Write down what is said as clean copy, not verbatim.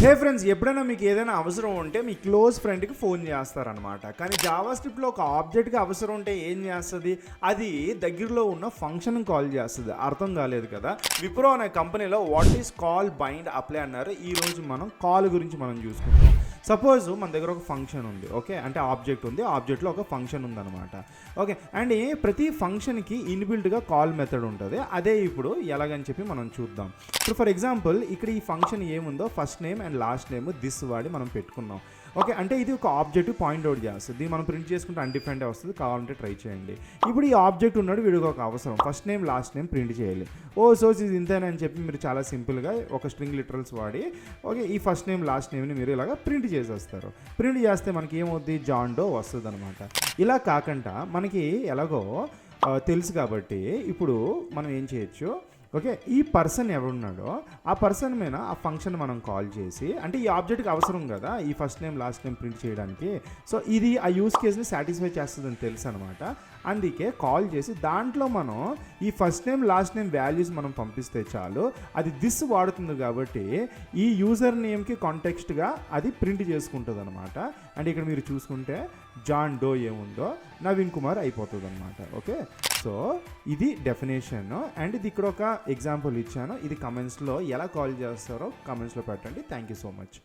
హే friends, ఎప్పుడైనా మీకు ఏదైనా అవసరం ఉంటే మీ క్లోజ్ ఫ్రెండ్కి ఫోన్ చేస్తారనమాట. కానీ జావా స్క్రిప్ట్లో ఒక ఆబ్జెక్ట్కి అవసరం ఉంటే ఏం చేస్తుంది? అది దగ్గరలో ఉన్న ఫంక్షన్ కాల్ చేస్తుంది. అర్థం కాలేదు కదా? విప్రో అనే కంపెనీలో what is call bind apply అన్నారు. ఈరోజు మనం కాల్ గురించి మనం చూసుకుంటాం. సపోజ్ మన దగ్గర ఒక ఫంక్షన్ ఉంది, ఓకే, అంటే ఆబ్జెక్ట్ ఉంది, ఆబ్జెక్ట్లో ఒక ఫంక్షన్ ఉందన్నమాట. ఓకే, అండ్ ప్రతి ఫంక్షన్కి ఇన్బిల్ట్గా కాల్ మెథడ్ ఉంటుంది. అదే ఇప్పుడు ఎలాగని చెప్పి మనం చూద్దాం. ఇప్పుడు ఫర్ ఎగ్జాంపుల్ ఇక్కడ ఈ ఫంక్షన్ ఏముందో first name and last name this వాడి మనం పెట్టుకున్నాం. ఓకే, అంటే ఇది ఒక ఆబ్జెక్ట్ పాయింట్ అవుట్ చేస్తుంది. మనం ప్రింట్ చేసుకుంటే అన్డిఫైన్డ్ వస్తుంది, కావాలంటే ట్రై చేయండి. ఇప్పుడు ఈ ఆబ్జెక్ట్ ఉన్నాడు, వీడికి ఒక అవసరం first name last name print చేయాలి. సో ఇది ఇంతేనని చెప్పి మీరు చాలా సింపుల్గా ఒక స్ట్రింగ్ లిటరల్స్ వాడి ఓకే ఈ ఫస్ట్ నేమ్ లాస్ట్ నేమ్ని మీరు ఇలాగా ప్రింట్ చేసేస్తారు. ప్రింట్ చేస్తే మనకి ఏమవుద్ది? జాన్ డో వస్తుంది అనమాట. ఇలా కాకుండా మనకి ఎలాగో తెలుసు కాబట్టి ఇప్పుడు మనం ఏం చేయొచ్చు, ఓకే, ఈ పర్సన్ ఎవరున్నాడో ఆ పర్సన్ మీద ఆ ఫంక్షన్ మనం కాల్ చేసి, అంటే ఈ ఆబ్జెక్ట్కి అవసరం కదా ఈ first name last name print చేయడానికి. సో ఇది ఆ యూస్ కేస్ని సాటిస్ఫై చేస్తుందని తెలుసు అనమాట. అందుకే కాల్ చేసి దాంట్లో మనం ఈ first name last name values మనం పంపిస్తే చాలు, అది దిస్ వాడుతుంది కాబట్టి ఈ యూజర్ నేమ్కి కాంటెక్స్ట్గా అది ప్రింట్ చేసుకుంటుంది అనమాట. అండ్ ఇక్కడ మీరు చూసుకుంటే జాన్ డో ఏముందో నవీన్ కుమార్ అయిపోతుంది అనమాట. ఓకే, సో ఇది డెఫినేషన్. అండ్ ఇది ఇక్కడ ఒక ఎగ్జాంపుల్ ఇచ్చాను. ఇది కమెంట్స్లో ఎలా కాల్ చేస్తారో కమెంట్స్లో పెట్టండి. Thank you so much.